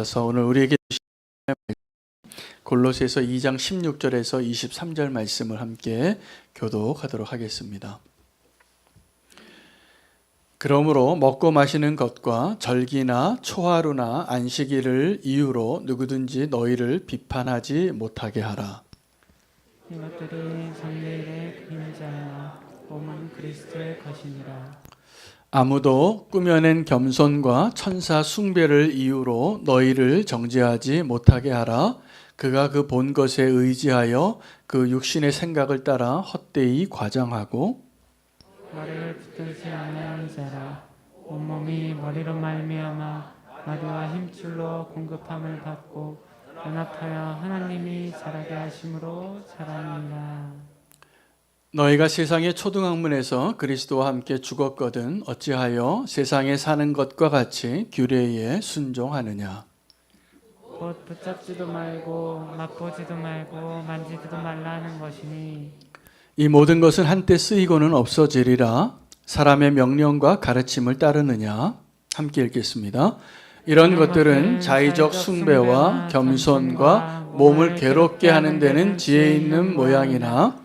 그래서 오늘 우리에게 주신 골로새서 2장 16절에서 23절 말씀을 함께 교독하도록 하겠습니다. 그러므로 먹고 마시는 것과 절기나 초하루나 안식일을 이유로 누구든지 너희를 비판하지 못하게 하라. 이것들이 성례일의 그림자야 몸은 그리스도의 것이니라. 아무도 꾸며낸 겸손과 천사 숭배를 이유로 너희를 정죄하지 못하게 하라. 그가 그 본 것에 의지하여 그 육신의 생각을 따라 헛되이 과장하고 머리를 붙들지 않는 자라. 온몸이 머리로 말미암아 마디와 힘줄로 공급함을 받고 연합하여 하나님이 자라게 하심으로 자라니라. 너희가 세상의 초등학문에서 그리스도와 함께 죽었거든 어찌하여 세상에 사는 것과 같이 규례에 순종하느냐. 곧 붙잡지도 말고 맛보지도 말고 만지지도 말라는 것이니 이 모든 것은 한때 쓰이고는 없어지리라. 사람의 명령과 가르침을 따르느냐. 함께 읽겠습니다. 이런 것들은 자의적 숭배와 겸손과 몸을 괴롭게 하는 데는 지혜 있는 모양이나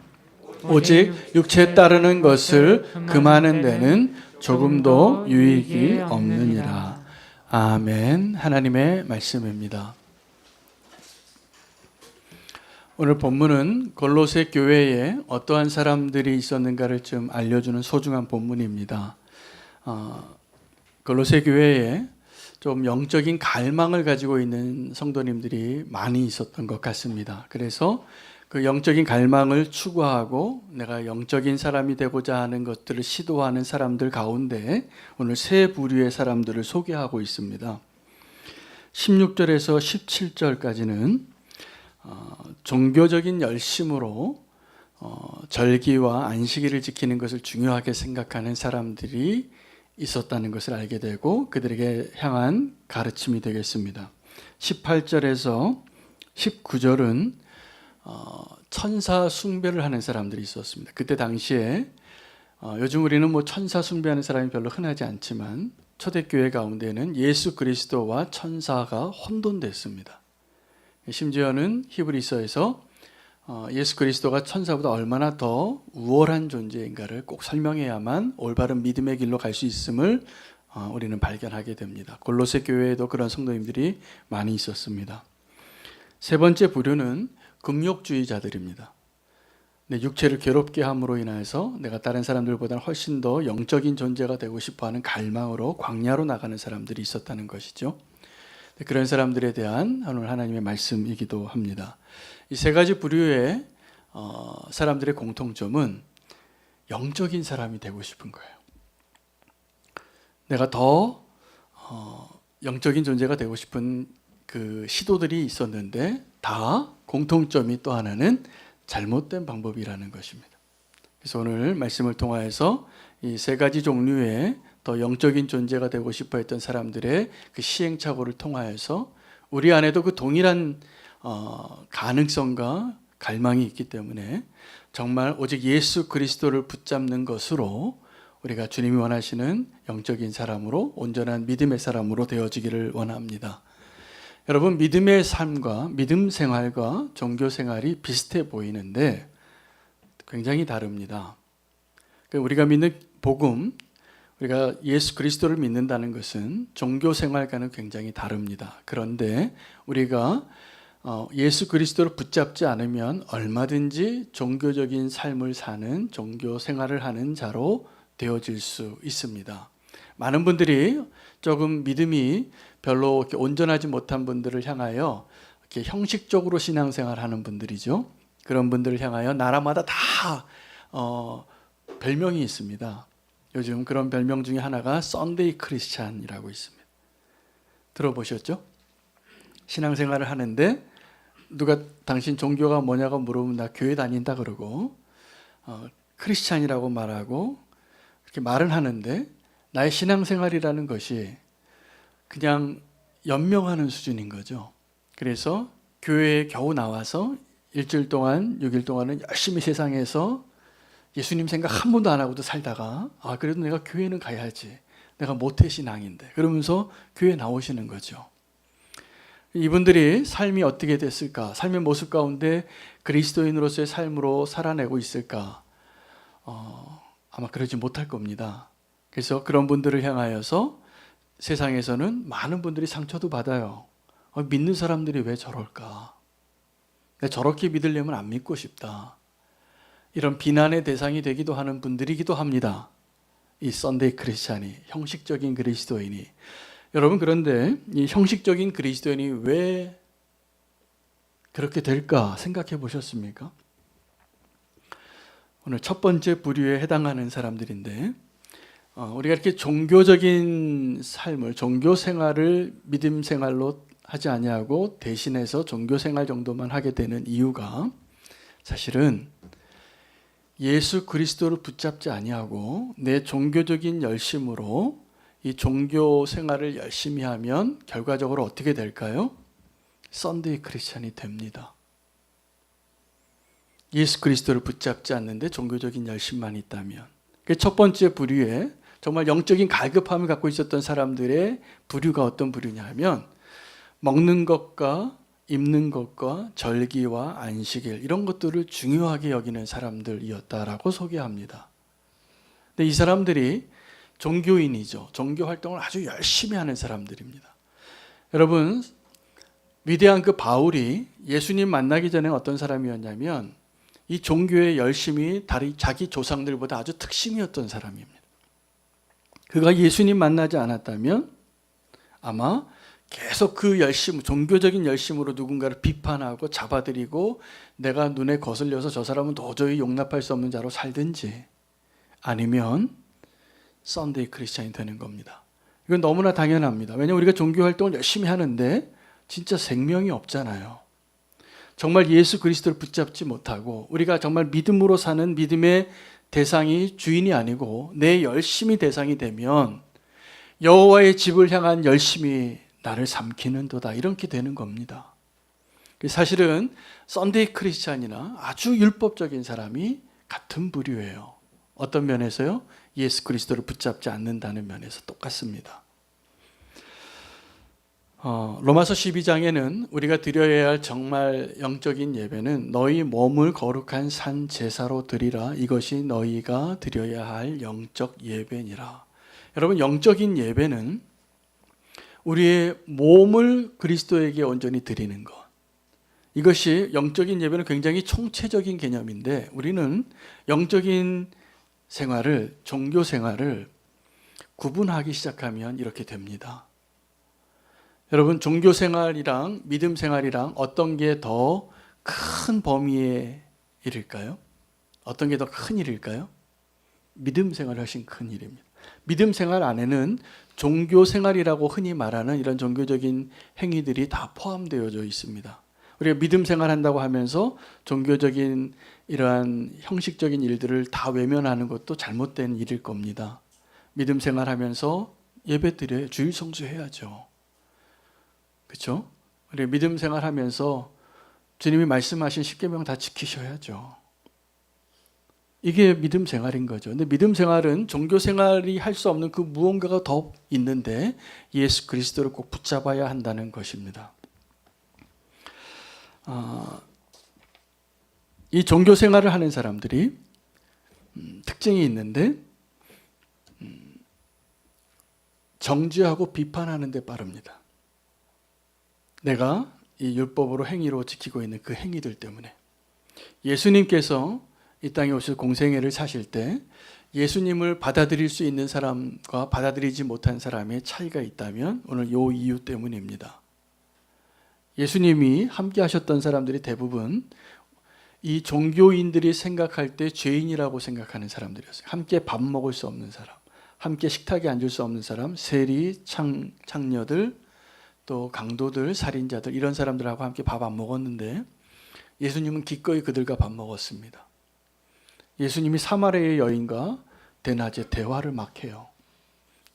오직 육체에 따르는 것을 금하는 데는 조금도 유익이 없느니라. 아멘. 하나님의 말씀입니다. 오늘 본문은 골로새 교회에 어떠한 사람들이 있었는가를 좀 알려주는 소중한 본문입니다. 골로새 교회에 좀 영적인 갈망을 가지고 있는 성도님들이 많이 있었던 것 같습니다. 그래서 그 영적인 갈망을 추구하고 내가 영적인 사람이 되고자 하는 것들을 시도하는 사람들 가운데 오늘 세 부류의 사람들을 소개하고 있습니다. 16절에서 17절까지는 종교적인 열심으로 절기와 안식일을 지키는 것을 중요하게 생각하는 사람들이 있었다는 것을 알게 되고 그들에게 향한 가르침이 되겠습니다. 18절에서 19절은 천사 숭배를 하는 사람들이 있었습니다. 그때 당시에 요즘 우리는 뭐 천사 숭배하는 사람이 별로 흔하지 않지만 초대교회 가운데는 예수 그리스도와 천사가 혼돈됐습니다. 심지어는 히브리서에서 예수 그리스도가 천사보다 얼마나 더 우월한 존재인가를 꼭 설명해야만 올바른 믿음의 길로 갈 수 있음을 우리는 발견하게 됩니다. 골로새 교회에도 그런 성도님들이 많이 있었습니다. 세 번째 부류는 금욕주의자들입니다. 내 육체를 괴롭게 함으로 인해서 내가 다른 사람들보다 훨씬 더 영적인 존재가 되고 싶어하는 갈망으로 광야로 나가는 사람들이 있었다는 것이죠. 그런 사람들에 대한 오늘 하나님의 말씀이기도 합니다. 이 세 가지 부류의 사람들의 공통점은 영적인 사람이 되고 싶은 거예요. 내가 더 영적인 존재가 되고 싶은 그 시도들이 있었는데 다 공통점이 또 하나는 잘못된 방법이라는 것입니다. 그래서 오늘 말씀을 통하여서 이 세 가지 종류의 더 영적인 존재가 되고 싶어 했던 사람들의 그 시행착오를 통하여서 우리 안에도 그 동일한 가능성과 갈망이 있기 때문에 정말 오직 예수 그리스도를 붙잡는 것으로 우리가 주님이 원하시는 영적인 사람으로 온전한 믿음의 사람으로 되어지기를 원합니다. 여러분, 믿음의 삶과 믿음 생활과 종교 생활이 비슷해 보이는데 굉장히 다릅니다. 우리가 믿는 복음, 우리가 예수 그리스도를 믿는다는 것은 종교 생활과는 굉장히 다릅니다. 그런데 우리가 예수 그리스도를 붙잡지 않으면 얼마든지 종교적인 삶을 사는 종교 생활을 하는 자로 되어질 수 있습니다. 많은 분들이 조금 믿음이 별로 이렇게 온전하지 못한 분들을 향하여 이렇게 형식적으로 신앙생활하는 분들이죠. 그런 분들을 향하여 나라마다 다 별명이 있습니다. 요즘 그런 별명 중에 하나가 썬데이 크리스찬이라고 있습니다. 들어보셨죠? 신앙생활을 하는데 누가 당신 종교가 뭐냐고 물으면 나 교회 다닌다 그러고 크리스찬이라고 말하고 이렇게 말은 하는데 나의 신앙생활이라는 것이 그냥 연명하는 수준인 거죠. 그래서 교회에 겨우 나와서 일주일 동안 6일 동안은 열심히 세상에서 예수님 생각 한 번도 안 하고도 살다가 그래도 내가 교회는 가야지. 내가 모태신앙인데. 그러면서 교회 나오시는 거죠. 이분들이 삶이 어떻게 됐을까? 삶의 모습 가운데 그리스도인으로서의 삶으로 살아내고 있을까? 아마 그러지 못할 겁니다. 그래서 그런 분들을 향하여서 세상에서는 많은 분들이 상처도 받아요. 믿는 사람들이 왜 저럴까? 내가 저렇게 믿으려면 안 믿고 싶다. 이런 비난의 대상이 되기도 하는 분들이기도 합니다. 이 썬데이 크리스찬이, 형식적인 그리스도인이. 여러분, 그런데 이 형식적인 그리스도인이 왜 그렇게 될까 생각해 보셨습니까? 오늘 첫 번째 부류에 해당하는 사람들인데, 우리가 이렇게 종교적인 삶을, 종교 생활을 믿음 생활로 하지 아니하고 대신해서 종교 생활 정도만 하게 되는 이유가 사실은 예수 그리스도를 붙잡지 아니하고 내 종교적인 열심으로 이 종교 생활을 열심히 하면 결과적으로 어떻게 될까요? 썬데이 크리스찬이 됩니다. 예수 그리스도를 붙잡지 않는데 종교적인 열심만 있다면. 첫 번째 부류에 정말 영적인 갈급함을 갖고 있었던 사람들의 부류가 어떤 부류냐 하면 먹는 것과 입는 것과 절기와 안식일 이런 것들을 중요하게 여기는 사람들이었다라고 소개합니다. 근데 이 사람들이 종교인이죠. 종교 활동을 아주 열심히 하는 사람들입니다. 여러분, 위대한 그 바울이 예수님 만나기 전에 어떤 사람이었냐면 이 종교의 열심이 자기 조상들보다 아주 특심이었던 사람입니다. 그가 예수님 만나지 않았다면 아마 계속 그 열심, 종교적인 열심으로 누군가를 비판하고 잡아들이고 내가 눈에 거슬려서 저 사람은 도저히 용납할 수 없는 자로 살든지 아니면 썬데이 크리스찬이 되는 겁니다. 이건 너무나 당연합니다. 왜냐하면 우리가 종교 활동을 열심히 하는데 진짜 생명이 없잖아요. 정말 예수 그리스도를 붙잡지 못하고 우리가 정말 믿음으로 사는 믿음의 대상이 주인이 아니고 내 열심이 대상이 되면 여호와의 집을 향한 열심이 나를 삼키는도다 이렇게 되는 겁니다. 사실은 썬데이 크리스찬이나 아주 율법적인 사람이 같은 부류예요. 어떤 면에서요? 예수 그리스도를 붙잡지 않는다는 면에서 똑같습니다. 로마서 12장에는 우리가 드려야 할 정말 영적인 예배는 너희 몸을 거룩한 산 제사로 드리라. 이것이 너희가 드려야 할 영적 예배니라. 여러분, 영적인 예배는 우리의 몸을 그리스도에게 온전히 드리는 것. 이것이 영적인 예배는 굉장히 총체적인 개념인데 우리는 영적인 생활을, 종교 생활을 구분하기 시작하면 이렇게 됩니다. 여러분, 종교 생활이랑 믿음 생활이랑 어떤 게 더 큰 범위의 일일까요? 어떤 게 더 큰 일일까요? 믿음 생활이 훨씬 큰 일입니다. 믿음 생활 안에는 종교 생활이라고 흔히 말하는 이런 종교적인 행위들이 다 포함되어져 있습니다. 우리가 믿음 생활한다고 하면서 종교적인 이러한 형식적인 일들을 다 외면하는 것도 잘못된 일일 겁니다. 믿음 생활하면서 예배 드려야 주일 성수해야죠. 그렇죠? 우리 믿음 생활하면서 주님이 말씀하신 십계명 다 지키셔야죠. 이게 믿음 생활인 거죠. 근데 믿음 생활은 종교 생활이 할 수 없는 그 무언가가 더 있는데 예수 그리스도를 꼭 붙잡아야 한다는 것입니다. 이 종교 생활을 하는 사람들이 특징이 있는데 정죄하고 비판하는 데 빠릅니다. 내가 이 율법으로 행위로 지키고 있는 그 행위들 때문에 예수님께서 이 땅에 오셔서 공생애를 사실 때 예수님을 받아들일 수 있는 사람과 받아들이지 못한 사람의 차이가 있다면 오늘 이 이유 때문입니다. 예수님이 함께 하셨던 사람들이 대부분 이 종교인들이 생각할 때 죄인이라고 생각하는 사람들이었어요. 함께 밥 먹을 수 없는 사람, 함께 식탁에 앉을 수 없는 사람, 세리, 창녀들, 또 강도들, 살인자들 이런 사람들하고 함께 밥 안 먹었는데 예수님은 기꺼이 그들과 밥 먹었습니다. 예수님이 사마리아의 여인과 대낮에 대화를 막 해요.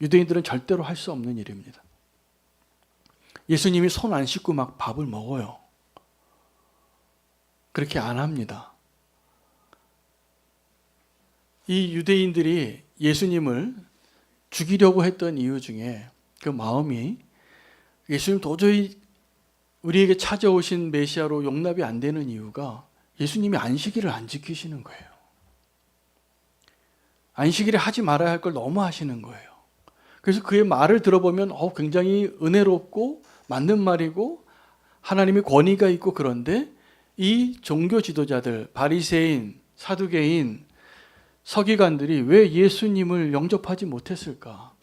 유대인들은 절대로 할 수 없는 일입니다. 예수님이 손 안 씻고 막 밥을 먹어요. 그렇게 안 합니다. 이 유대인들이 예수님을 죽이려고 했던 이유 중에 그 마음이 예수님 도저히 우리에게 찾아오신 메시아로 용납이 안 되는 이유가 예수님이 안식일을 안 지키시는 거예요. 안식일에 하지 말아야 할 걸 너무 하시는 거예요. 그래서 그의 말을 들어보면 굉장히 은혜롭고 맞는 말이고 하나님의 권위가 있고, 그런데 이 종교 지도자들, 바리새인, 사두개인, 서기관들이 왜 예수님을 영접하지 못했을까?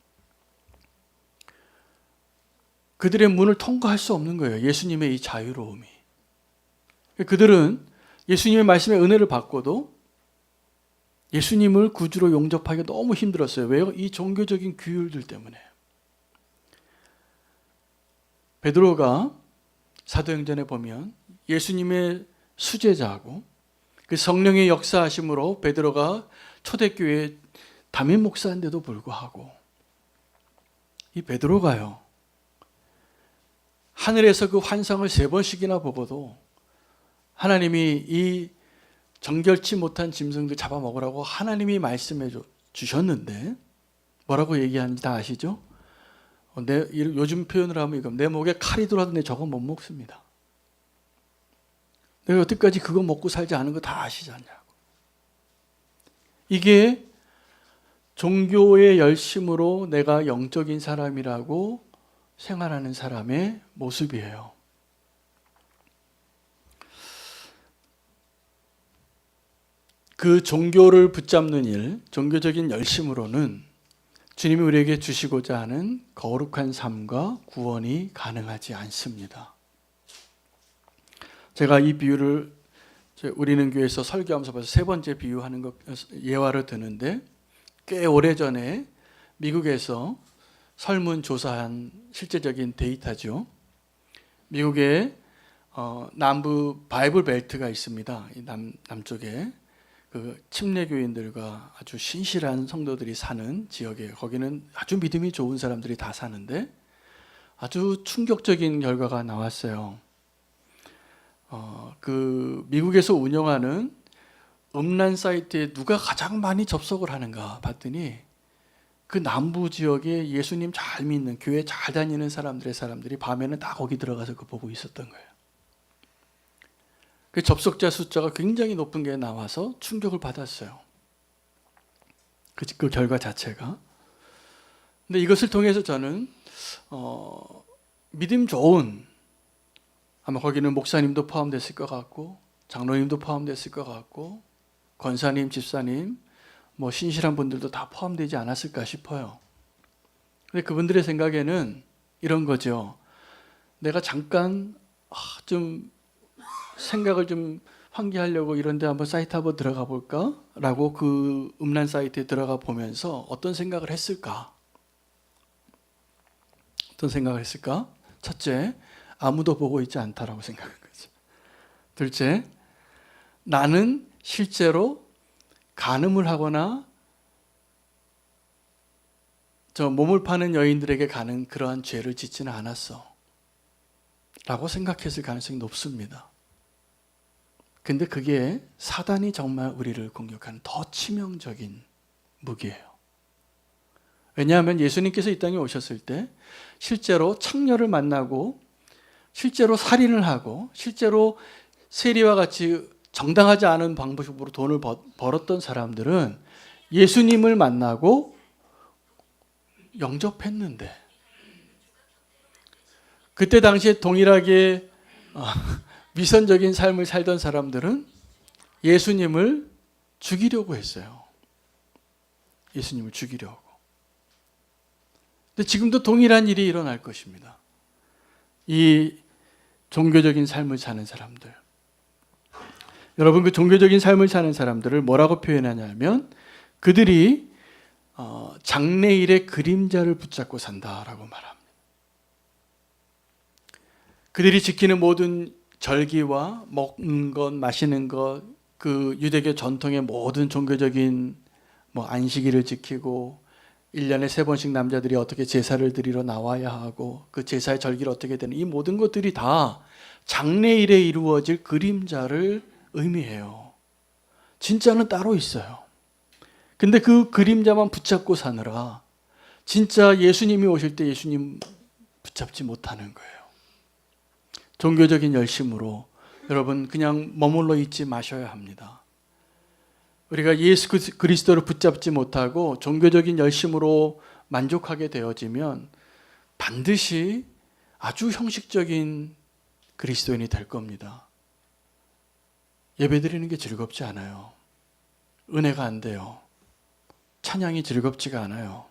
그들의 문을 통과할 수 없는 거예요. 예수님의 이 자유로움이. 그들은 예수님의 말씀에 은혜를 받고도 예수님을 구주로 용접하기가 너무 힘들었어요. 왜요? 이 종교적인 규율들 때문에. 베드로가 사도행전에 보면 예수님의 수제자고, 그 성령의 역사하심으로 베드로가 초대교회 담임 목사인데도 불구하고 이 베드로가요, 하늘에서 그 환상을 3번씩이나 보고도 하나님이 이 정결치 못한 짐승들 잡아먹으라고 하나님이 말씀해 주셨는데 뭐라고 얘기하는지 다 아시죠? 요즘 표현을 하면 이거, 내 목에 칼이 들어와도 내 저거 못 먹습니다. 내가 여태까지 그거 먹고 살지 않은 거 다 아시지 않냐고. 이게 종교의 열심으로 내가 영적인 사람이라고 생활하는 사람의 모습이에요. 그 종교를 붙잡는 일, 종교적인 열심으로는 주님이 우리에게 주시고자 하는 거룩한 삶과 구원이 가능하지 않습니다. 제가 이 비유를 우리는 교회에서 설교하면서 벌써 3번째 비유하는 것, 예화를 드는데, 꽤 오래전에 미국에서 설문조사한 실제적인 데이터죠. 미국에 남부 바이블 벨트가 있습니다. 이 남쪽에 그 침례교인들과 아주 신실한 성도들이 사는 지역에, 거기는 아주 믿음이 좋은 사람들이 다 사는데 아주 충격적인 결과가 나왔어요. 그 미국에서 운영하는 음란 사이트에 누가 가장 많이 접속을 하는가 봤더니 그 남부 지역에 예수님 잘 믿는, 교회 잘 다니는 사람들이 밤에는 다 거기 들어가서 그거 보고 있었던 거예요. 그 접속자 숫자가 굉장히 높은 게 나와서 충격을 받았어요. 그 결과 자체가. 근데 이것을 통해서 저는 믿음 좋은, 아마 거기는 목사님도 포함됐을 것 같고 장로님도 포함됐을 것 같고 권사님, 집사님, 뭐 신실한 분들도 다 포함되지 않았을까 싶어요. 근데 그분들의 생각에는 이런 거죠. 내가 잠깐 좀 생각을 좀 환기하려고 이런 데 한번 사이트 한번 들어가 볼까? 라고 그 음란 사이트에 들어가 보면서 어떤 생각을 했을까? 어떤 생각을 했을까? 첫째, 아무도 보고 있지 않다라고 생각한 거죠. 둘째, 나는 실제로 간음을 하거나 저 몸을 파는 여인들에게 가는 그러한 죄를 짓지는 않았어 라고 생각했을 가능성이 높습니다. 근데 그게 사단이 정말 우리를 공격하는 더 치명적인 무기예요. 왜냐하면 예수님께서 이 땅에 오셨을 때 실제로 창녀를 만나고 실제로 살인을 하고 실제로 세리와 같이 정당하지 않은 방법으로 돈을 벌었던 사람들은 예수님을 만나고 영접했는데, 그때 당시에 동일하게 위선적인 삶을 살던 사람들은 예수님을 죽이려고 했어요. 예수님을 죽이려고. 근데 지금도 동일한 일이 일어날 것입니다. 이 종교적인 삶을 사는 사람들. 여러분, 그 종교적인 삶을 사는 사람들을 뭐라고 표현하냐면 그들이 장래일의 그림자를 붙잡고 산다라고 말합니다. 그들이 지키는 모든 절기와 먹는 것, 마시는 것, 그 유대교 전통의 모든 종교적인 안식일을 지키고 1년에 3번씩 남자들이 어떻게 제사를 드리러 나와야 하고 그 제사의 절기를 어떻게 되는, 이 모든 것들이 다 장래일에 이루어질 그림자를 의미해요. 진짜는 따로 있어요. 근데 그 그림자만 붙잡고 사느라 진짜 예수님이 오실 때 예수님 붙잡지 못하는 거예요. 종교적인 열심으로 여러분 그냥 머물러 있지 마셔야 합니다. 우리가 예수 그리스도를 붙잡지 못하고 종교적인 열심으로 만족하게 되어지면 반드시 아주 형식적인 그리스도인이 될 겁니다. 예배드리는 게 즐겁지 않아요. 은혜가 안 돼요. 찬양이 즐겁지가 않아요.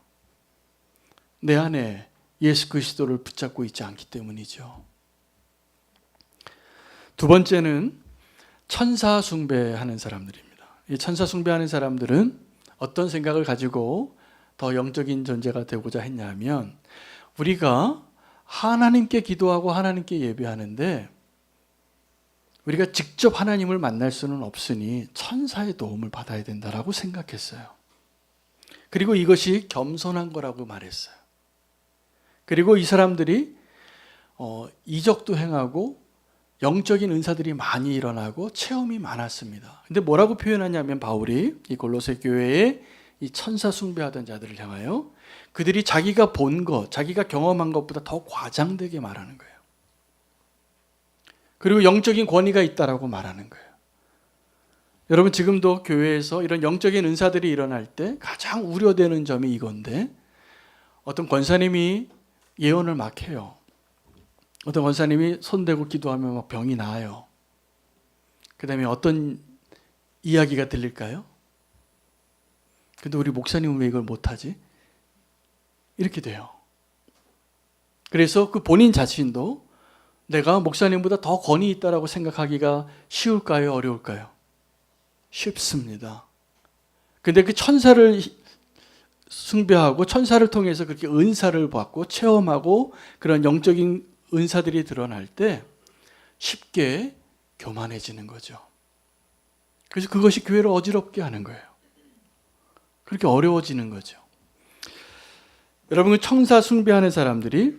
내 안에 예수 그리스도를 붙잡고 있지 않기 때문이죠. 두 번째는 천사 숭배하는 사람들입니다. 이 천사 숭배하는 사람들은 어떤 생각을 가지고 더 영적인 존재가 되고자 했냐면, 우리가 하나님께 기도하고 하나님께 예배하는데 우리가 직접 하나님을 만날 수는 없으니 천사의 도움을 받아야 된다라고 생각했어요. 그리고 이것이 겸손한 거라고 말했어요. 그리고 이 사람들이 이적도 행하고 영적인 은사들이 많이 일어나고 체험이 많았습니다. 근데 뭐라고 표현하냐면, 바울이 이 골로새 교회에 이 천사 숭배하던 자들을 향하여 그들이 자기가 본 것, 자기가 경험한 것보다 더 과장되게 말하는 거예요. 그리고 영적인 권위가 있다라고 말하는 거예요. 여러분, 지금도 교회에서 이런 영적인 은사들이 일어날 때 가장 우려되는 점이 이건데, 어떤 권사님이 예언을 막 해요. 어떤 권사님이 손대고 기도하면 막 병이 나아요. 그 다음에 어떤 이야기가 들릴까요? 근데 우리 목사님은 왜 이걸 못하지? 이렇게 돼요. 그래서 그 본인 자신도 내가 목사님보다 더 권위 있다라고 생각하기가 쉬울까요? 어려울까요? 쉽습니다. 근데 그 천사를 숭배하고 천사를 통해서 그렇게 은사를 받고 체험하고 그런 영적인 은사들이 드러날 때 쉽게 교만해지는 거죠. 그래서 그것이 교회를 어지럽게 하는 거예요. 그렇게 어려워지는 거죠. 여러분, 천사 숭배하는 사람들이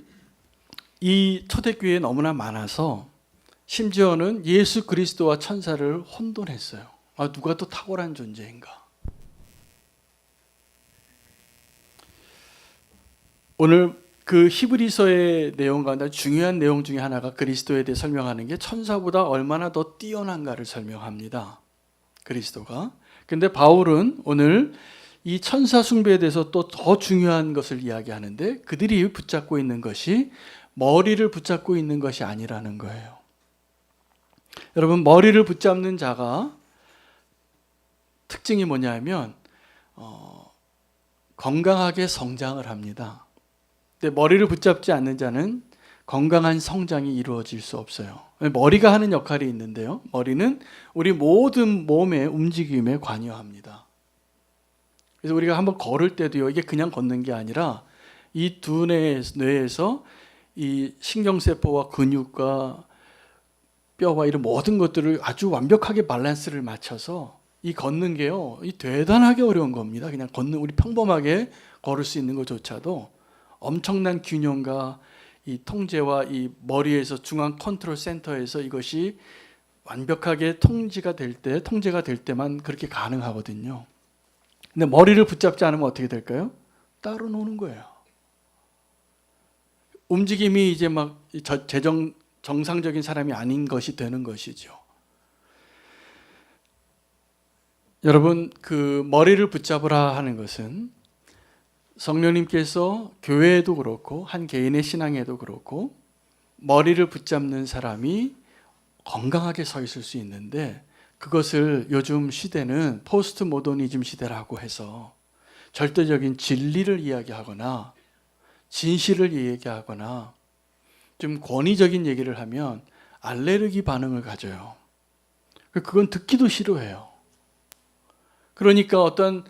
이 초대교회에 너무나 많아서 심지어는 예수 그리스도와 천사를 혼돈했어요. 누가 또 탁월한 존재인가? 오늘 그 히브리서의 내용 가운데 중요한 내용 중에 하나가 그리스도에 대해 설명하는 게 천사보다 얼마나 더 뛰어난가를 설명합니다. 그리스도가. 근데 바울은 오늘 이 천사 숭배에 대해서 또 더 중요한 것을 이야기하는데, 그들이 붙잡고 있는 것이 머리를 붙잡고 있는 것이 아니라는 거예요. 여러분, 머리를 붙잡는 자가 특징이 뭐냐면 건강하게 성장을 합니다. 근데 머리를 붙잡지 않는 자는 건강한 성장이 이루어질 수 없어요. 머리가 하는 역할이 있는데요. 머리는 우리 모든 몸의 움직임에 관여합니다. 그래서 우리가 한번 걸을 때도요, 이게 그냥 걷는 게 아니라 이 두 뇌에서 이 신경세포와 근육과 뼈와 이런 모든 것들을 아주 완벽하게 밸런스를 맞춰서 이 걷는 게요, 이 대단하게 어려운 겁니다. 그냥 걷는, 우리 평범하게 걸을 수 있는 것조차도 엄청난 균형과 이 통제와 이 머리에서 중앙 컨트롤 센터에서 이것이 완벽하게 통제가 될 때만 그렇게 가능하거든요. 근데 머리를 붙잡지 않으면 어떻게 될까요? 따로 노는 거예요. 움직임이 이제 막 정상적인 사람이 아닌 것이 되는 것이죠. 여러분, 그 머리를 붙잡으라 하는 것은 성령님께서 교회에도 그렇고 한 개인의 신앙에도 그렇고 머리를 붙잡는 사람이 건강하게 서 있을 수 있는데, 그것을 요즘 시대는 포스트 모더니즘 시대라고 해서 절대적인 진리를 이야기하거나 진실을 얘기하거나 좀 권위적인 얘기를 하면 알레르기 반응을 가져요. 그건 듣기도 싫어해요. 그러니까 어떤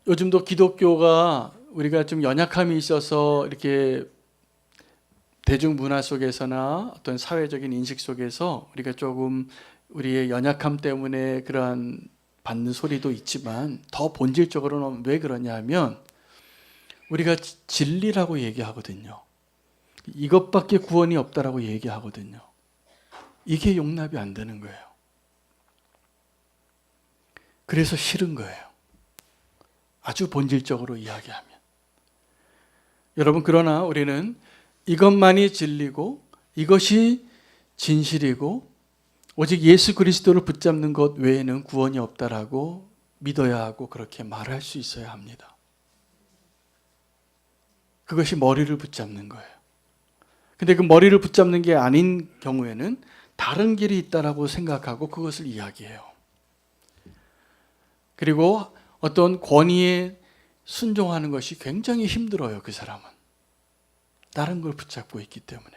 요즘도 기독교가 우리가 좀 연약함이 있어서 이렇게 대중문화 속에서나 어떤 사회적인 인식 속에서 우리가 조금 우리의 연약함 때문에 그러한 받는 소리도 있지만, 더 본질적으로는 왜 그러냐 하면 우리가 진리라고 얘기하거든요. 이것밖에 구원이 없다라고 얘기하거든요. 이게 용납이 안 되는 거예요. 그래서 싫은 거예요. 아주 본질적으로 이야기하면. 여러분, 그러나 우리는 이것만이 진리고 이것이 진실이고 오직 예수 그리스도를 붙잡는 것 외에는 구원이 없다라고 믿어야 하고 그렇게 말할 수 있어야 합니다. 그것이 머리를 붙잡는 거예요. 근데 그 머리를 붙잡는 게 아닌 경우에는 다른 길이 있다라고 생각하고 그것을 이야기해요. 그리고 어떤 권위에 순종하는 것이 굉장히 힘들어요. 그 사람은. 다른 걸 붙잡고 있기 때문에.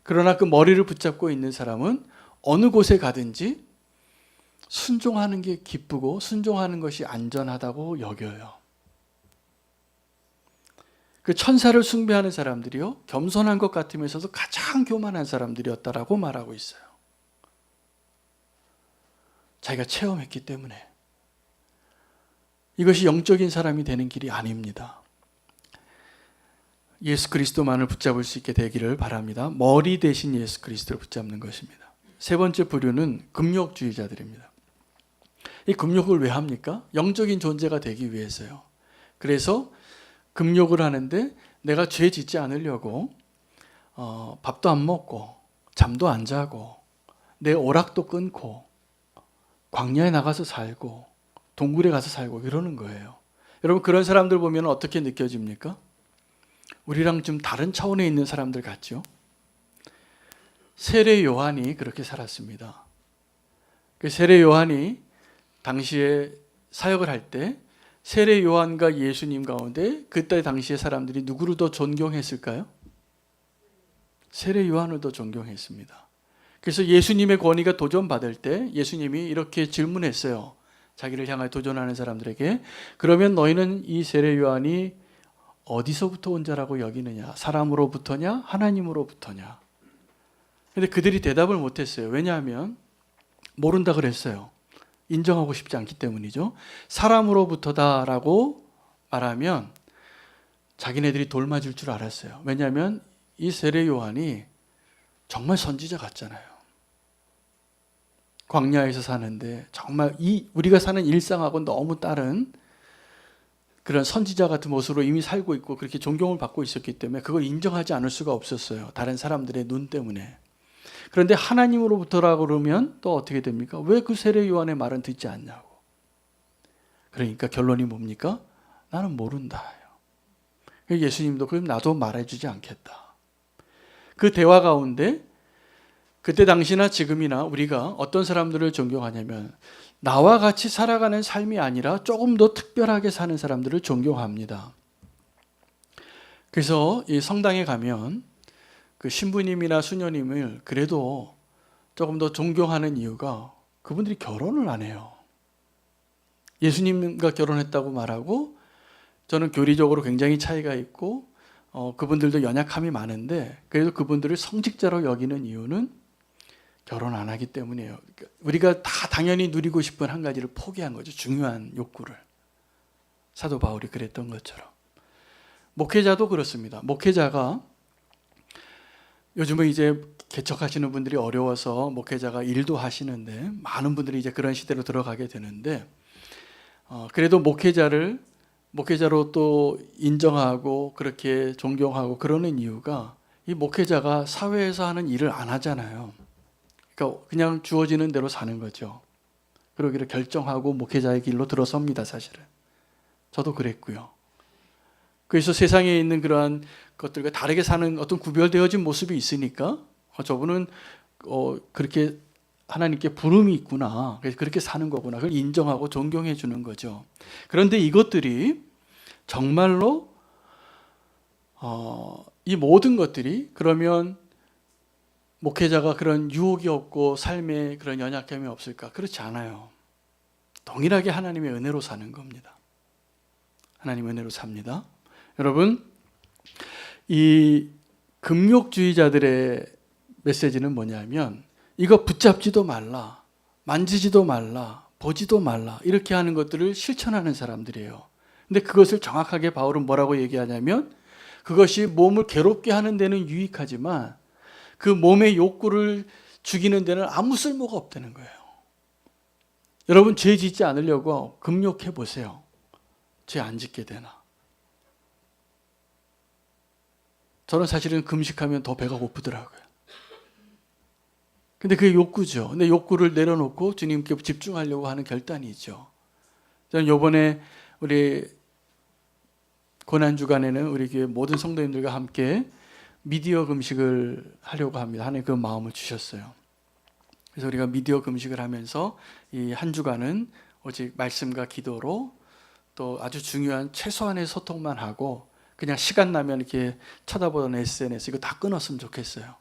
그러나 그 머리를 붙잡고 있는 사람은 어느 곳에 가든지 순종하는 게 기쁘고 순종하는 것이 안전하다고 여겨요. 그 천사를 숭배하는 사람들이요, 겸손한 것 같으면서도 가장 교만한 사람들이었다라고 말하고 있어요. 자기가 체험했기 때문에. 이것이 영적인 사람이 되는 길이 아닙니다. 예수 그리스도만을 붙잡을 수 있게 되기를 바랍니다. 머리 대신 예수 그리스도를 붙잡는 것입니다. 세 번째 부류는 금욕주의자들입니다. 이 금욕을 왜 합니까? 영적인 존재가 되기 위해서요. 그래서 금욕을 하는데 내가 죄 짓지 않으려고 밥도 안 먹고 잠도 안 자고 내 오락도 끊고 광야에 나가서 살고 동굴에 가서 살고 이러는 거예요. 여러분 그런 사람들 보면 어떻게 느껴집니까? 우리랑 좀 다른 차원에 있는 사람들 같죠? 세례 요한이 그렇게 살았습니다. 그 세례 요한이 당시에 사역을 할 때 세례 요한과 예수님 가운데 그때 당시에 사람들이 누구를 더 존경했을까요? 세례 요한을 더 존경했습니다. 그래서 예수님의 권위가 도전받을 때 예수님이 이렇게 질문했어요. 자기를 향하여 도전하는 사람들에게. 그러면 너희는 이 세례 요한이 어디서부터 온 자라고 여기느냐? 사람으로부터냐? 하나님으로부터냐? 근데 그들이 대답을 못했어요. 왜냐하면 모른다 그랬어요. 인정하고 싶지 않기 때문이죠. 사람으로부터다라고 말하면 자기네들이 돌 맞을 줄 알았어요. 왜냐하면 이 세례 요한이 정말 선지자 같잖아요. 광야에서 사는데 정말 우리가 사는 일상하고 너무 다른 그런 선지자 같은 모습으로 이미 살고 있고 그렇게 존경을 받고 있었기 때문에 그걸 인정하지 않을 수가 없었어요. 다른 사람들의 눈 때문에. 그런데 하나님으로부터라고 그러면 또 어떻게 됩니까? 왜 그 세례 요한의 말은 듣지 않냐고. 그러니까 결론이 뭡니까? 나는 모른다. 예수님도 그럼 나도 말해주지 않겠다. 그 대화 가운데 그때 당시나 지금이나 우리가 어떤 사람들을 존경하냐면 나와 같이 살아가는 삶이 아니라 조금 더 특별하게 사는 사람들을 존경합니다. 그래서 이 성당에 가면 그 신부님이나 수녀님을 그래도 조금 더 존경하는 이유가 그분들이 결혼을 안 해요. 예수님과 결혼했다고 말하고 저는 교리적으로 굉장히 차이가 있고 그분들도 연약함이 많은데 그래도 그분들을 성직자로 여기는 이유는 결혼 안 하기 때문이에요. 우리가 다 당연히 누리고 싶은 한 가지를 포기한 거죠. 중요한 욕구를. 사도 바울이 그랬던 것처럼. 목회자도 그렇습니다. 목회자가 요즘은 이제 개척하시는 분들이 어려워서 목회자가 일도 하시는데 많은 분들이 이제 그런 시대로 들어가게 되는데 그래도 목회자로 또 인정하고 그렇게 존경하고 그러는 이유가 이 목회자가 사회에서 하는 일을 안 하잖아요. 그러니까 그냥 주어지는 대로 사는 거죠. 그러기를 결정하고 목회자의 길로 들어섭니다, 사실은. 저도 그랬고요. 그래서 세상에 있는 그러한 것들과 다르게 사는 어떤 구별되어진 모습이 있으니까 저분은 그렇게 하나님께 부름이 있구나. 그래서 그렇게 사는 거구나. 그걸 인정하고 존경해 주는 거죠. 그런데 이것들이 정말로 이 모든 것들이 그러면 목회자가 그런 유혹이 없고 삶에 그런 연약함이 없을까? 그렇지 않아요. 동일하게 하나님의 은혜로 사는 겁니다. 하나님의 은혜로 삽니다. 여러분, 이 금욕주의자들의 메시지는 뭐냐면 이거 붙잡지도 말라, 만지지도 말라, 보지도 말라 이렇게 하는 것들을 실천하는 사람들이에요. 근데 그것을 정확하게 바울은 뭐라고 얘기하냐면 그것이 몸을 괴롭게 하는 데는 유익하지만 그 몸의 욕구를 죽이는 데는 아무 쓸모가 없다는 거예요. 여러분 죄 짓지 않으려고 금욕해 보세요. 죄 안 짓게 되나? 저는 사실은 금식하면 더 배가 고프더라고요. 근데 그게 욕구죠. 근데 욕구를 내려놓고 주님께 집중하려고 하는 결단이죠. 저는 요번에 우리 고난주간에는 우리 교회 모든 성도님들과 함께 미디어 금식을 하려고 합니다. 하나님 그 마음을 주셨어요. 그래서 우리가 미디어 금식을 하면서 이 한 주간은 오직 말씀과 기도로 또 아주 중요한 최소한의 소통만 하고 그냥 시간 나면 이렇게 쳐다보던 SNS 이거 다 끊었으면 좋겠어요.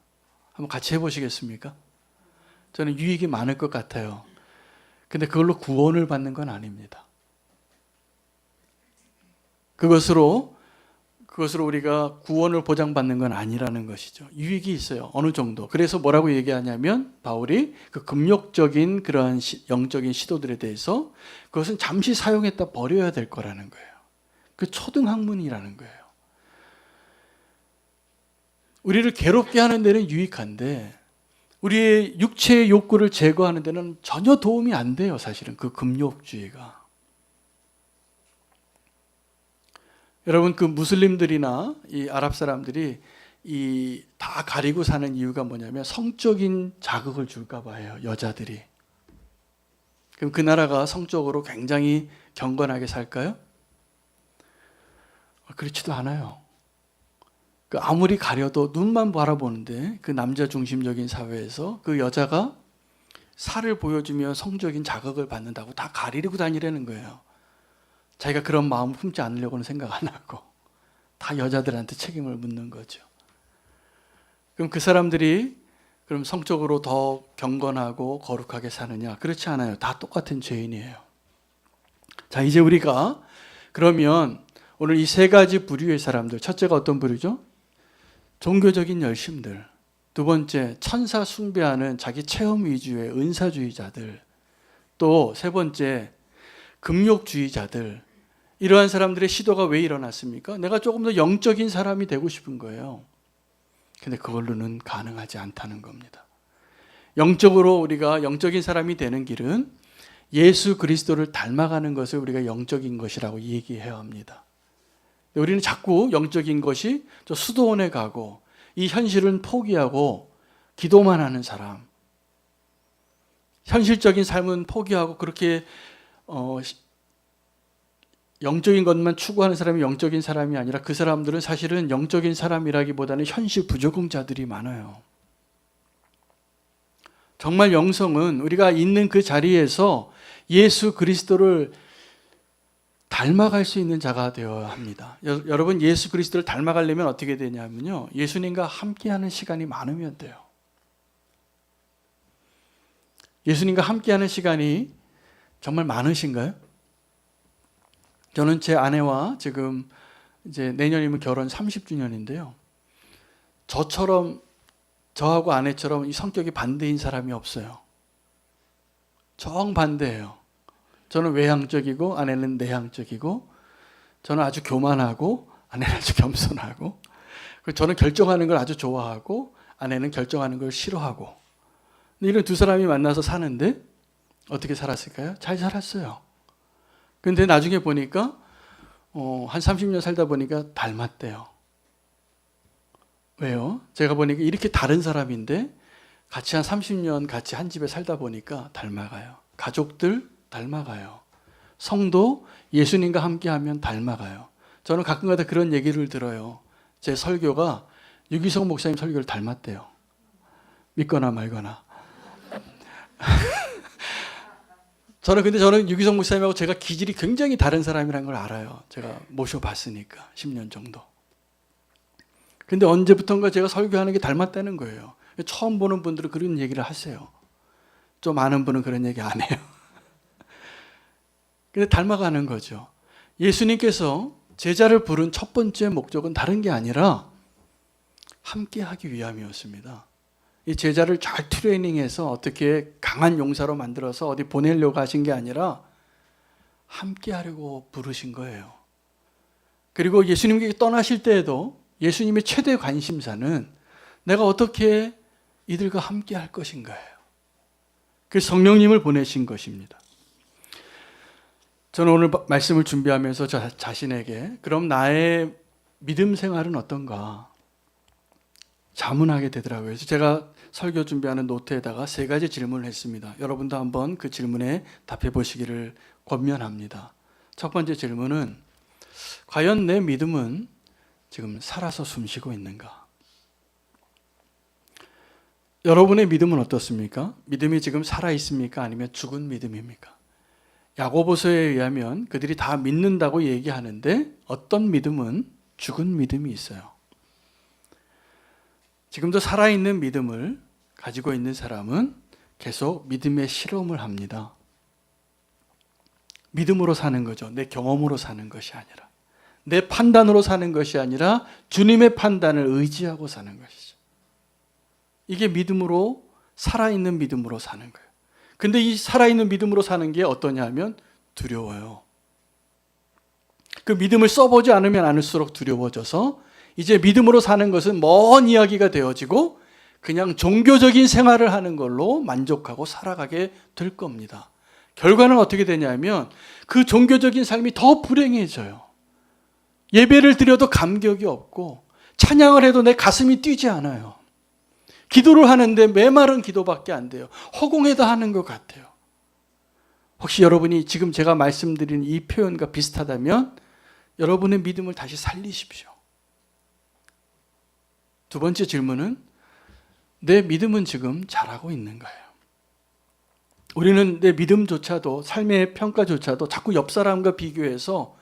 한번 같이 해보시겠습니까? 저는 유익이 많을 것 같아요. 근데 그걸로 구원을 받는 건 아닙니다. 그것으로 우리가 구원을 보장받는 건 아니라는 것이죠. 유익이 있어요. 어느 정도. 그래서 뭐라고 얘기하냐면 바울이 그 금욕적인 그러한 영적인 시도들에 대해서 그것은 잠시 사용했다 버려야 될 거라는 거예요. 그 초등학문이라는 거예요. 우리를 괴롭게 하는 데는 유익한데 우리의 육체의 욕구를 제거하는 데는 전혀 도움이 안 돼요. 사실은 그 금욕주의가. 여러분 그 무슬림들이나 이 아랍 사람들이 이 다 가리고 사는 이유가 뭐냐면 성적인 자극을 줄까 봐요. 여자들이. 그럼 그 나라가 성적으로 굉장히 경건하게 살까요? 그렇지도 않아요. 그 아무리 가려도 눈만 바라보는데 그 남자 중심적인 사회에서 그 여자가 살을 보여주며 성적인 자극을 받는다고 다 가리고 다니라는 거예요. 자기가 그런 마음을 품지 않으려고는 생각 안 하고 다 여자들한테 책임을 묻는 거죠. 그럼 그 사람들이 그럼 성적으로 더 경건하고 거룩하게 사느냐? 그렇지 않아요. 다 똑같은 죄인이에요. 자, 이제 우리가 그러면 오늘 이 세 가지 부류의 사람들, 첫째가 어떤 부류죠? 종교적인 열심들. 두 번째, 천사 숭배하는 자기 체험 위주의 은사주의자들. 또 세 번째, 금욕주의자들. 이러한 사람들의 시도가 왜 일어났습니까? 내가 조금 더 영적인 사람이 되고 싶은 거예요. 근데 그걸로는 가능하지 않다는 겁니다. 영적으로 우리가 영적인 사람이 되는 길은 예수 그리스도를 닮아가는 것을 우리가 영적인 것이라고 얘기해야 합니다. 우리는 자꾸 영적인 것이 저 수도원에 가고 이 현실은 포기하고 기도만 하는 사람, 현실적인 삶은 포기하고 그렇게 영적인 것만 추구하는 사람이 영적인 사람이 아니라 그 사람들은 사실은 영적인 사람이라기보다는 현실 부적응자들이 많아요. 정말 영성은 우리가 있는 그 자리에서 예수 그리스도를 닮아갈 수 있는 자가 되어야 합니다. 여러분 예수 그리스도를 닮아가려면 어떻게 되냐면요. 예수님과 함께하는 시간이 많으면 돼요. 예수님과 함께하는 시간이 정말 많으신가요? 저는 제 아내와 지금 이제 내년이면 결혼 30주년인데요. 저하고 아내처럼 이 성격이 반대인 사람이 없어요. 정반대예요. 저는 외향적이고 아내는 내향적이고 저는 아주 교만하고 아내는 아주 겸손하고 저는 결정하는 걸 아주 좋아하고 아내는 결정하는 걸 싫어하고 이런 두 사람이 만나서 사는데 어떻게 살았을까요? 잘 살았어요. 근데 나중에 보니까 한 30년 살다 보니까 닮았대요. 왜요? 제가 보니까 이렇게 다른 사람인데 같이 한 30년 같이 한 집에 살다 보니까 닮아가요. 가족들 닮아가요. 성도 예수님과 함께하면 닮아가요. 저는 가끔가다 그런 얘기를 들어요. 제 설교가 유기성 목사님 설교를 닮았대요. 믿거나 말거나. 저는 유기성 목사님하고 제가 기질이 굉장히 다른 사람이라는 걸 알아요. 제가 모셔봤으니까 10년 정도. 근데 언제부턴가 제가 설교하는 게 닮았다는 거예요. 처음 보는 분들은 그런 얘기를 하세요. 좀 아는 분은 그런 얘기 안 해요. 근데 닮아가는 거죠. 예수님께서 제자를 부른 첫 번째 목적은 다른 게 아니라 함께 하기 위함이었습니다. 이 제자를 잘 트레이닝해서 어떻게 강한 용사로 만들어서 어디 보내려고 하신 게 아니라 함께 하려고 부르신 거예요. 그리고 예수님께 떠나실 때에도 예수님의 최대 관심사는 내가 어떻게 이들과 함께 할 것인가예요. 그래서 성령님을 보내신 것입니다. 저는 오늘 말씀을 준비하면서 저 자신에게 그럼 나의 믿음 생활은 어떤가 자문하게 되더라고요. 그래서 제가 설교 준비하는 노트에다가 3가지 질문을 했습니다. 여러분도 한번 그 질문에 답해 보시기를 권면합니다. 첫 번째 질문은 과연 내 믿음은 지금 살아서 숨쉬고 있는가? 여러분의 믿음은 어떻습니까? 믿음이 지금 살아 있습니까? 아니면 죽은 믿음입니까? 야고보서에 의하면 그들이 다 믿는다고 얘기하는데 어떤 믿음은 죽은 믿음이 있어요. 지금도 살아있는 믿음을 가지고 있는 사람은 계속 믿음의 실험을 합니다. 믿음으로 사는 거죠. 내 경험으로 사는 것이 아니라. 내 판단으로 사는 것이 아니라 주님의 판단을 의지하고 사는 것이죠. 이게 믿음으로, 살아있는 믿음으로 사는 거예요. 근데 이 살아있는 믿음으로 사는 게 어떠냐 하면 두려워요. 그 믿음을 써보지 않으면 않을수록 두려워져서 이제 믿음으로 사는 것은 먼 이야기가 되어지고 그냥 종교적인 생활을 하는 걸로 만족하고 살아가게 될 겁니다. 결과는 어떻게 되냐면 그 종교적인 삶이 더 불행해져요. 예배를 드려도 감격이 없고 찬양을 해도 내 가슴이 뛰지 않아요. 기도를 하는데 메마른 기도밖에 안 돼요. 허공에다 하는 것 같아요. 혹시 여러분이 지금 제가 말씀드린 이 표현과 비슷하다면 여러분의 믿음을 다시 살리십시오. 두 번째 질문은 내 믿음은 지금 잘하고 있는가요? 우리는 내 믿음조차도 삶의 평가조차도 자꾸 옆 사람과 비교해서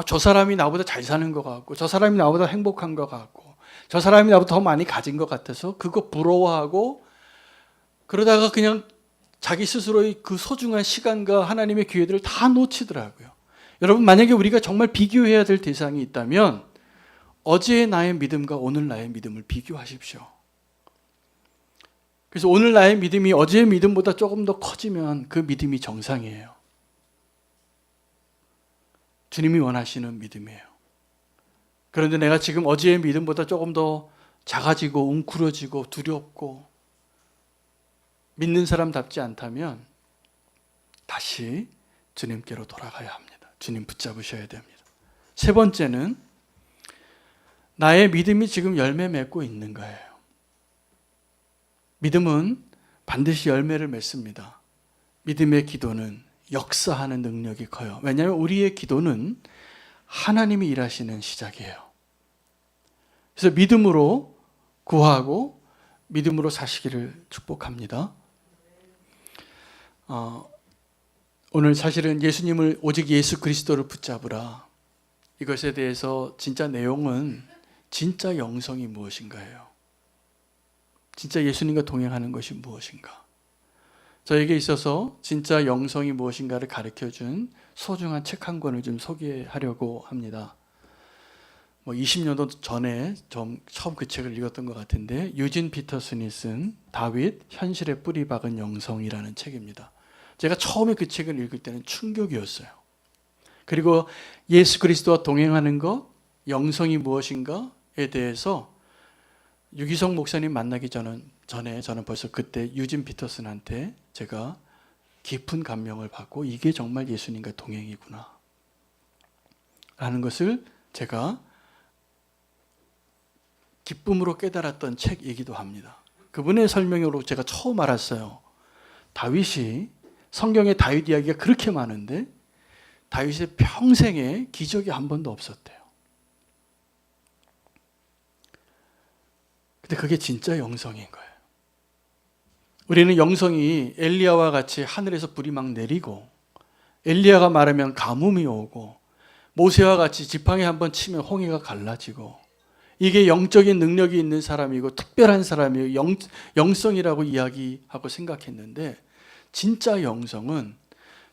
저 사람이 나보다 잘 사는 것 같고 저 사람이 나보다 행복한 것 같고 저 사람이 나보다 더 많이 가진 것 같아서 그거 부러워하고 그러다가 그냥 자기 스스로의 그 소중한 시간과 하나님의 기회들을 다 놓치더라고요. 여러분 만약에 우리가 정말 비교해야 될 대상이 있다면 어제의 나의 믿음과 오늘 나의 믿음을 비교하십시오. 그래서 오늘 나의 믿음이 어제의 믿음보다 조금 더 커지면 그 믿음이 정상이에요. 주님이 원하시는 믿음이에요. 그런데 내가 지금 어제의 믿음보다 조금 더 작아지고 웅크러지고 두렵고 믿는 사람답지 않다면 다시 주님께로 돌아가야 합니다. 주님 붙잡으셔야 됩니다. 세 번째는 나의 믿음이 지금 열매 맺고 있는 거예요. 믿음은 반드시 열매를 맺습니다. 믿음의 기도는 역사하는 능력이 커요. 왜냐하면 우리의 기도는 하나님이 일하시는 시작이에요. 그래서 믿음으로 구하고 믿음으로 사시기를 축복합니다. 오늘 사실은 예수님을 오직 예수 그리스도를 붙잡으라. 이것에 대해서 진짜 내용은 진짜 영성이 무엇인가예요. 진짜 예수님과 동행하는 것이 무엇인가. 저에게 있어서 진짜 영성이 무엇인가를 가르쳐준 소중한 책 한 권을 좀 소개하려고 합니다. 20년도 전에 처음 그 책을 읽었던 것 같은데 유진 피터슨이 쓴 다윗 현실에 뿌리 박은 영성이라는 책입니다. 제가 처음에 그 책을 읽을 때는 충격이었어요. 그리고 예수 그리스도와 동행하는 것, 영성이 무엇인가에 대해서 유기성 목사님 만나기 전에 저는 벌써 그때 유진 피터슨한테 제가 깊은 감명을 받고 이게 정말 예수님과 동행이구나 라는 것을 제가 기쁨으로 깨달았던 책이기도 합니다. 그분의 설명으로 제가 처음 알았어요. 다윗이 성경에 다윗 이야기가 그렇게 많은데 다윗의 평생에 기적이 한 번도 없었대요. 근데 그게 진짜 영성인 거예요. 우리는 영성이 엘리야와 같이 하늘에서 불이 막 내리고 엘리야가 말하면 가뭄이 오고 모세와 같이 지팡이 한번 치면 홍해가 갈라지고 이게 영적인 능력이 있는 사람이고 특별한 사람이고 영성이라고 이야기하고 생각했는데 진짜 영성은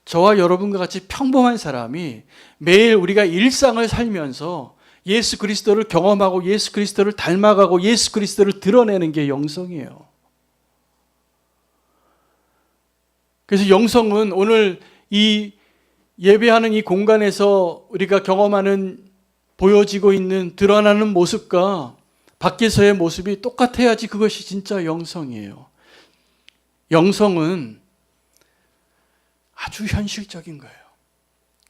저와 여러분과 같이 평범한 사람이 매일 우리가 일상을 살면서 예수 그리스도를 경험하고 예수 그리스도를 닮아가고 예수 그리스도를 드러내는 게 영성이에요. 그래서 영성은 오늘 이 예배하는 이 공간에서 우리가 경험하는 보여지고 있는 드러나는 모습과 밖에서의 모습이 똑같아야지 그것이 진짜 영성이에요. 영성은 아주 현실적인 거예요.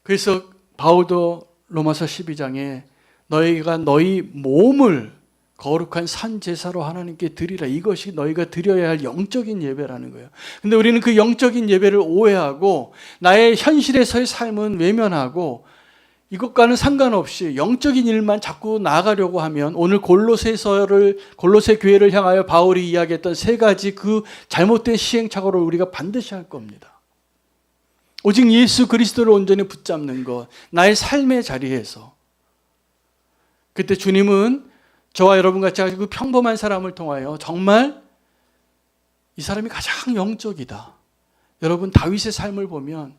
그래서 바울도 로마서 12장에 너희가 너희 몸을 거룩한 산 제사로 하나님께 드리라. 이것이 너희가 드려야 할 영적인 예배라는 거예요. 근데 우리는 그 영적인 예배를 오해하고 나의 현실에서의 삶은 외면하고 이것과는 상관없이 영적인 일만 자꾸 나아가려고 하면 오늘 골로새 교회를 향하여 바울이 이야기했던 세 가지 그 잘못된 시행착오를 우리가 반드시 할 겁니다. 오직 예수 그리스도를 온전히 붙잡는 것, 나의 삶의 자리에서. 그때 주님은 저와 여러분 같이 그 평범한 사람을 통하여 정말 이 사람이 가장 영적이다. 여러분 다윗의 삶을 보면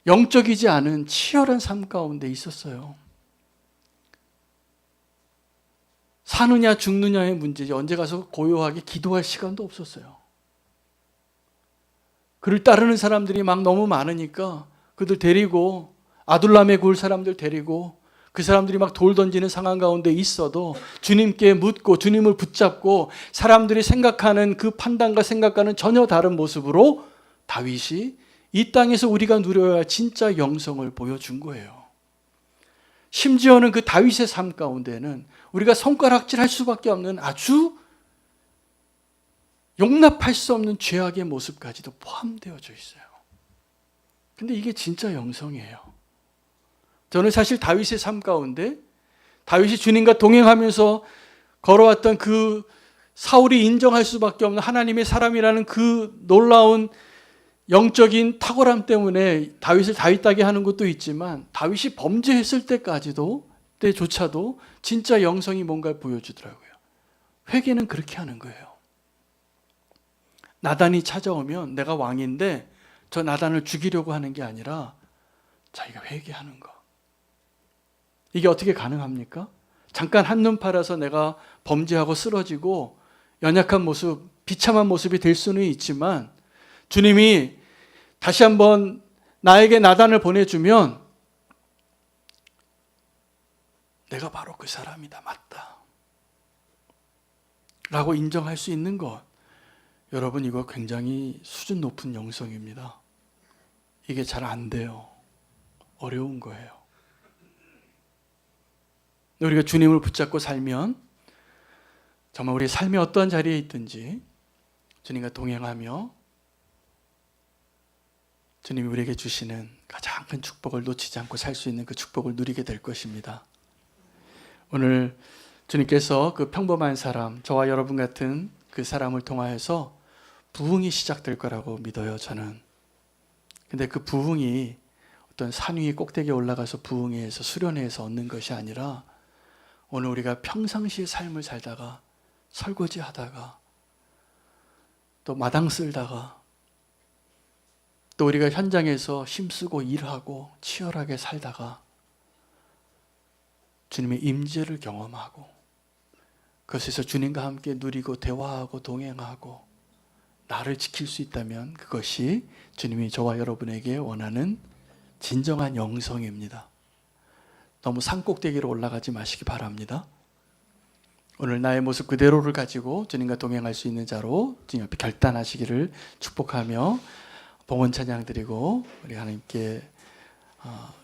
영적이지 않은 치열한 삶 가운데 있었어요. 사느냐 죽느냐의 문제지 언제 가서 고요하게 기도할 시간도 없었어요. 그를 따르는 사람들이 막 너무 많으니까 그들 데리고 아둘람에 구울 사람들 데리고 그 사람들이 막 돌 던지는 상황 가운데 있어도 주님께 묻고 주님을 붙잡고 사람들이 생각하는 그 판단과 생각과는 전혀 다른 모습으로 다윗이 이 땅에서 우리가 누려야 할 진짜 영성을 보여준 거예요. 심지어는 그 다윗의 삶 가운데는 우리가 손가락질할 수밖에 없는 아주 용납할 수 없는 죄악의 모습까지도 포함되어져 있어요. 근데 이게 진짜 영성이에요. 저는 사실 다윗의 삶 가운데 다윗이 주님과 동행하면서 걸어왔던 그 사울이 인정할 수밖에 없는 하나님의 사람이라는 그 놀라운 영적인 탁월함 때문에 다윗을 다윗다게 하는 것도 있지만 다윗이 범죄했을 때조차도 진짜 영성이 뭔가를 보여주더라고요. 회개는 그렇게 하는 거예요. 나단이 찾아오면 내가 왕인데 저 나단을 죽이려고 하는 게 아니라 자기가 회개하는 거. 이게 어떻게 가능합니까? 잠깐 한눈 팔아서 내가 범죄하고 쓰러지고 연약한 모습, 비참한 모습이 될 수는 있지만 주님이 다시 한번 나에게 나단을 보내주면 내가 바로 그 사람이다, 맞다 라고 인정할 수 있는 것. 여러분 이거 굉장히 수준 높은 영성입니다. 이게 잘 안 돼요. 어려운 거예요. 우리가 주님을 붙잡고 살면 정말 우리 삶의 어떠한 자리에 있든지 주님과 동행하며 주님이 우리에게 주시는 가장 큰 축복을 놓치지 않고 살 수 있는 그 축복을 누리게 될 것입니다. 오늘 주님께서 그 평범한 사람, 저와 여러분 같은 그 사람을 통하여서 부흥이 시작될 거라고 믿어요, 저는. 근데 그 부흥이 어떤 산 위 꼭대기에 올라가서 부흥회에서 수련회에서 얻는 것이 아니라 오늘 우리가 평상시의 삶을 살다가 설거지 하다가 또 마당 쓸다가 또 우리가 현장에서 힘쓰고 일하고 치열하게 살다가 주님의 임재를 경험하고 그것에서 주님과 함께 누리고 대화하고 동행하고 나를 지킬 수 있다면 그것이 주님이 저와 여러분에게 원하는 진정한 영성입니다. 너무 산꼭대기로 올라가지 마시기 바랍니다. 오늘 나의 모습 그대로를 가지고 주님과 동행할 수 있는 자로 주님 앞에 결단하시기를 축복하며 봉헌 찬양 드리고 우리 하나님께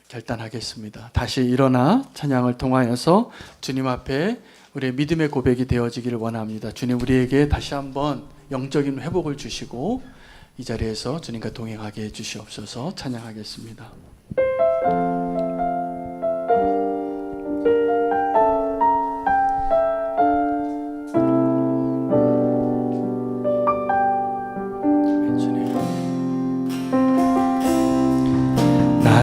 결단하겠습니다. 다시 일어나 찬양을 통하여서 주님 앞에 우리의 믿음의 고백이 되어지기를 원합니다. 주님 우리에게 다시 한번 영적인 회복을 주시고 이 자리에서 주님과 동행하게 해주시옵소서. 찬양하겠습니다. 주님